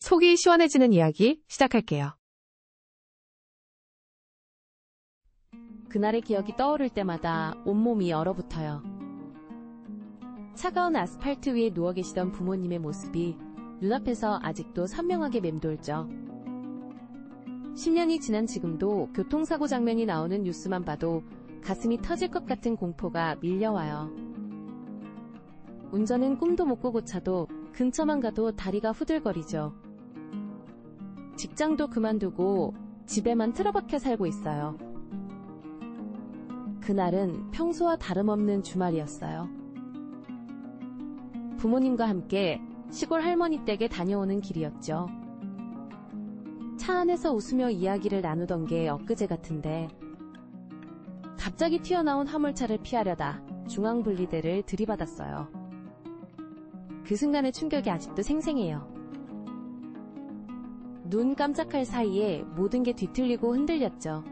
속이 시원해지는 이야기 시작할게요. 그날의 기억이 떠오를 때마다 온몸이 얼어붙어요. 차가운 아스팔트 위에 누워 계시던 부모님의 모습이 눈앞에서 아직도 선명하게 맴돌죠. 10년이 지난 지금도 교통사고 장면이 나오는 뉴스만 봐도 가슴이 터질 것 같은 공포가 밀려와요. 운전은 꿈도 못 꾸고 차도 근처만 가도 다리가 후들거리죠. 직장도 그만두고 집에만 틀어박혀 살고 있어요. 그날은 평소와 다름없는 주말이었어요. 부모님과 함께 시골 할머니 댁에 다녀오는 길이었죠. 차 안에서 웃으며 이야기를 나누던 게 엊그제 같은데 갑자기 튀어나온 화물차를 피하려다 중앙분리대를 들이받았어요. 그 순간의 충격이 아직도 생생해요. 눈 깜짝할 사이에 모든 게 뒤틀리고 흔들렸죠.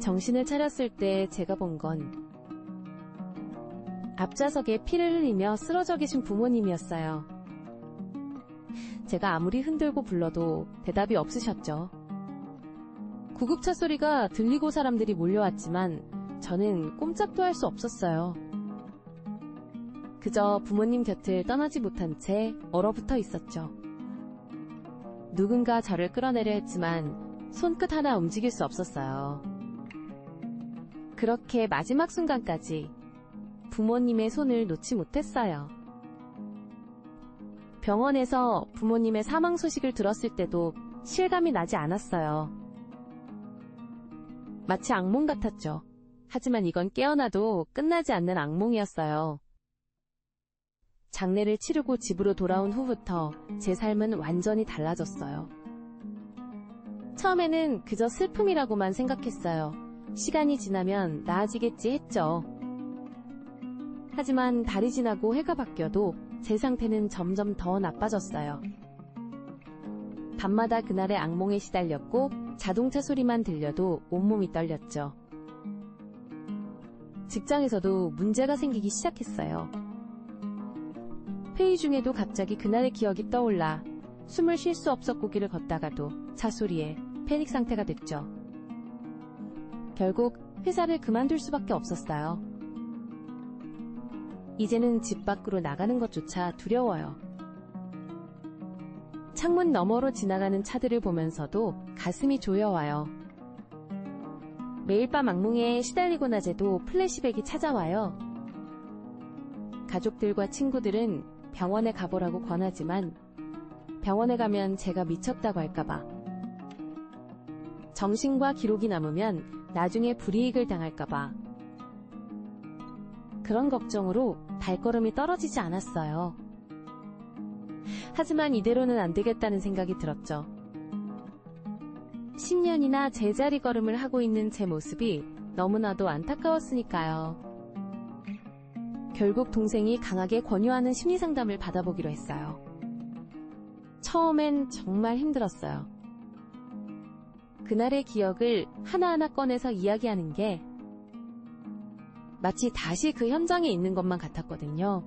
정신을 차렸을 때 제가 본 건 앞좌석에 피를 흘리며 쓰러져 계신 부모님이었어요. 제가 아무리 흔들고 불러도 대답이 없으셨죠. 구급차 소리가 들리고 사람들이 몰려왔지만 저는 꼼짝도 할 수 없었어요. 그저 부모님 곁을 떠나지 못한 채 얼어붙어 있었죠. 누군가 저를 끌어내려 했지만 손끝 하나 움직일 수 없었어요. 그렇게 마지막 순간까지 부모님의 손을 놓지 못했어요. 병원에서 부모님의 사망 소식을 들었을 때도 실감이 나지 않았어요. 마치 악몽 같았죠. 하지만 이건 깨어나도 끝나지 않는 악몽이었어요. 장례를 치르고 집으로 돌아온 후부터 제 삶은 완전히 달라졌어요. 처음에는 그저 슬픔이라고만 생각했어요. 시간이 지나면 나아지겠지 했죠. 하지만 달이 지나고 해가 바뀌어도 제 상태는 점점 더 나빠졌어요. 밤마다 그날의 악몽에 시달렸고 자동차 소리만 들려도 온몸이 떨렸죠. 직장에서도 문제가 생기기 시작했어요. 회의 중에도 갑자기 그날의 기억이 떠올라 숨을 쉴 수 없었고 길을 걷다가도 차 소리에 패닉 상태가 됐죠. 결국 회사를 그만둘 수밖에 없었어요. 이제는 집 밖으로 나가는 것조차 두려워요. 창문 너머로 지나가는 차들을 보면서도 가슴이 조여와요. 매일 밤 악몽에 시달리고 낮에도 플래시백이 찾아와요. 가족들과 친구들은 병원에 가보라고 권하지만 병원에 가면 제가 미쳤다고 할까봐, 정신과 기록이 남으면 나중에 불이익을 당할까봐, 그런 걱정으로 발걸음이 떨어지지 않았어요. 하지만 이대로는 안 되겠다는 생각이 들었죠. 10년이나 제자리 걸음을 하고 있는 제 모습이 너무나도 안타까웠으니까요. 결국 동생이 강하게 권유하는 심리상담을 받아보기로 했어요. 처음엔 정말 힘들었어요. 그날의 기억을 하나하나 꺼내서 이야기하는 게 마치 다시 그 현장에 있는 것만 같았거든요.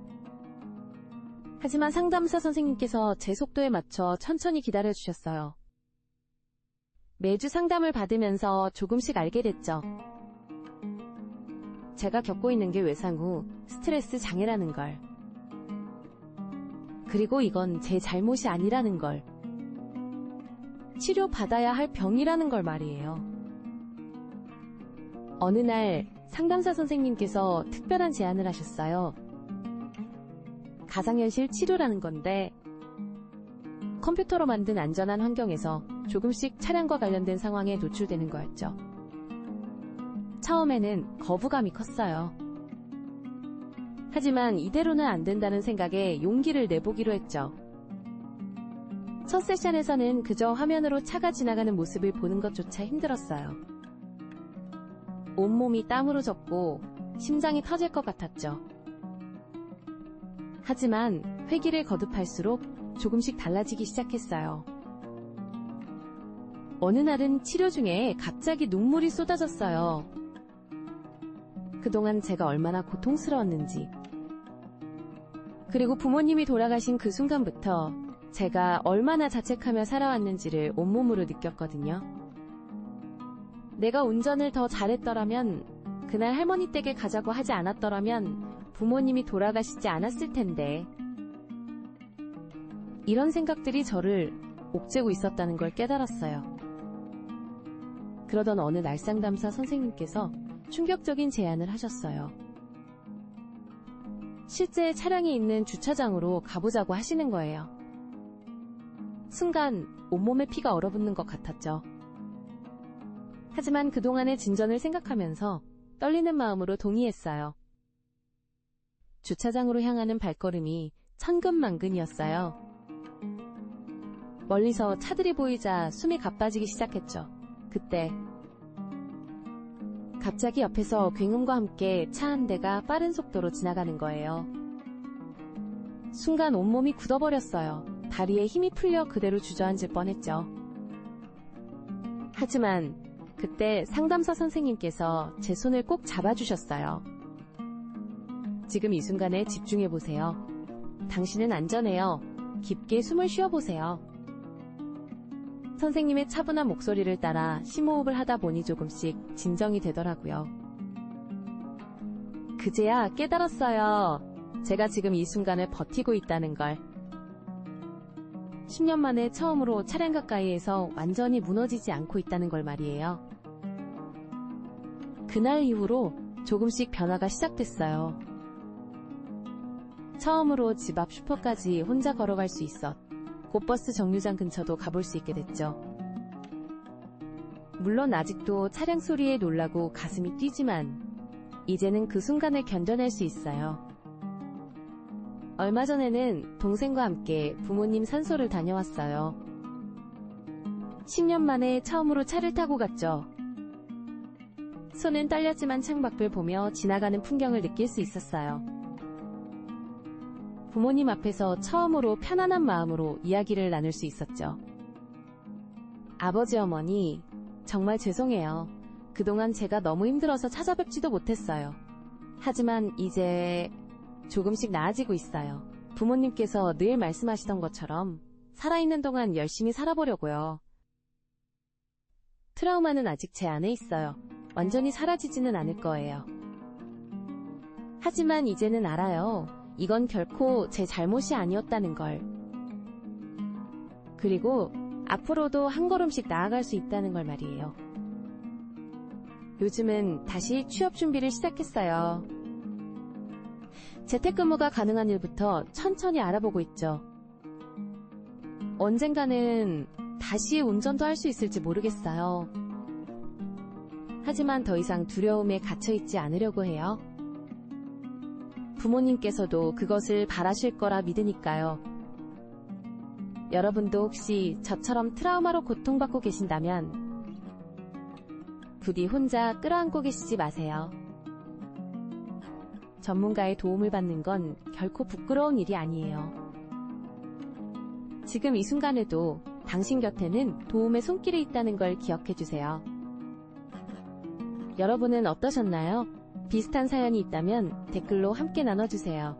하지만 상담사 선생님께서 제 속도에 맞춰 천천히 기다려주셨어요. 매주 상담을 받으면서 조금씩 알게 됐죠. 제가 겪고 있는 게 외상 후 스트레스 장애라는 걸. 그리고 이건 제 잘못이 아니라는 걸. 치료받아야 할 병이라는 걸 말이에요. 어느 날 상담사 선생님께서 특별한 제안을 하셨어요. 가상현실 치료라는 건데 컴퓨터로 만든 안전한 환경에서 조금씩 차량과 관련된 상황에 노출되는 거였죠. 처음에는 거부감이 컸어요. 하지만 이대로는 안 된다는 생각에 용기를 내보기로 했죠. 첫 세션에서는 그저 화면으로 차가 지나가는 모습을 보는 것조차 힘들었어요. 온몸이 땀으로 젖고 심장이 터질 것 같았죠. 하지만 회기를 거듭할수록 조금씩 달라지기 시작했어요. 어느 날은 치료 중에 갑자기 눈물이 쏟아졌어요. 그동안 제가 얼마나 고통스러웠는지, 그리고 부모님이 돌아가신 그 순간부터 제가 얼마나 자책하며 살아왔는지를 온몸으로 느꼈거든요. 내가 운전을 더 잘했더라면, 그날 할머니 댁에 가자고 하지 않았더라면 부모님이 돌아가시지 않았을 텐데. 이런 생각들이 저를 옥죄고 있었다는 걸 깨달았어요. 그러던 어느 날 상담사 선생님께서 충격적인 제안을 하셨어요. 실제 차량이 있는 주차장으로 가보자고 하시는 거예요. 순간 온몸에 피가 얼어붙는 것 같았죠. 하지만 그동안의 진전을 생각하면서 떨리는 마음으로 동의했어요. 주차장으로 향하는 발걸음이 천근만근이었어요. 멀리서 차들이 보이자 숨이 가빠지기 시작했죠. 그때 갑자기 옆에서 굉음과 함께 차 한 대가 빠른 속도로 지나가는 거예요. 순간 온몸이 굳어버렸어요. 다리에 힘이 풀려 그대로 주저앉을 뻔했죠. 하지만 그때 상담사 선생님께서 제 손을 꼭 잡아주셨어요. 지금 이 순간에 집중해보세요. 당신은 안전해요. 깊게 숨을 쉬어보세요. 선생님의 차분한 목소리를 따라 심호흡을 하다 보니 조금씩 진정이 되더라고요. 그제야 깨달았어요. 제가 지금 이 순간을 버티고 있다는 걸. 10년 만에 처음으로 차량 가까이에서 완전히 무너지지 않고 있다는 걸 말이에요. 그날 이후로 조금씩 변화가 시작됐어요. 처음으로 집 앞 슈퍼까지 혼자 걸어갈 수 있었. 곧버스 정류장 근처도 가볼 수 있게 됐죠. 물론 아직도 차량 소리에 놀라고 가슴이 뛰지만 이제는 그 순간을 견뎌낼 수 있어요. 얼마 전에는 동생과 함께 부모님 산소를 다녀왔어요. 10년 만에 처음으로 차를 타고 갔죠. 손은 떨렸지만 창밖을 보며 지나가는 풍경을 느낄 수 있었어요. 부모님 앞에서 처음으로 편안한 마음으로 이야기를 나눌 수 있었죠. 아버지 어머니, 정말 죄송해요. 그동안 제가 너무 힘들어서 찾아뵙지도 못했어요. 하지만 이제 조금씩 나아지고 있어요. 부모님께서 늘 말씀하시던 것처럼 살아있는 동안 열심히 살아보려고요. 트라우마는 아직 제 안에 있어요. 완전히 사라지지는 않을 거예요. 하지만 이제는 알아요. 이건 결코 제 잘못이 아니었다는 걸. 그리고 앞으로도 한 걸음씩 나아갈 수 있다는 걸 말이에요. 요즘은 다시 취업 준비를 시작했어요. 재택근무가 가능한 일부터 천천히 알아보고 있죠. 언젠가는 다시 운전도 할 수 있을지 모르겠어요. 하지만 더 이상 두려움에 갇혀있지 않으려고 해요. 부모님께서도 그것을 바라실 거라 믿으니까요. 여러분도 혹시 저처럼 트라우마로 고통받고 계신다면 부디 혼자 끌어안고 계시지 마세요. 전문가의 도움을 받는 건 결코 부끄러운 일이 아니에요. 지금 이 순간에도 당신 곁에는 도움의 손길이 있다는 걸 기억해 주세요. 여러분은 어떠셨나요? 비슷한 사연이 있다면 댓글로 함께 나눠주세요.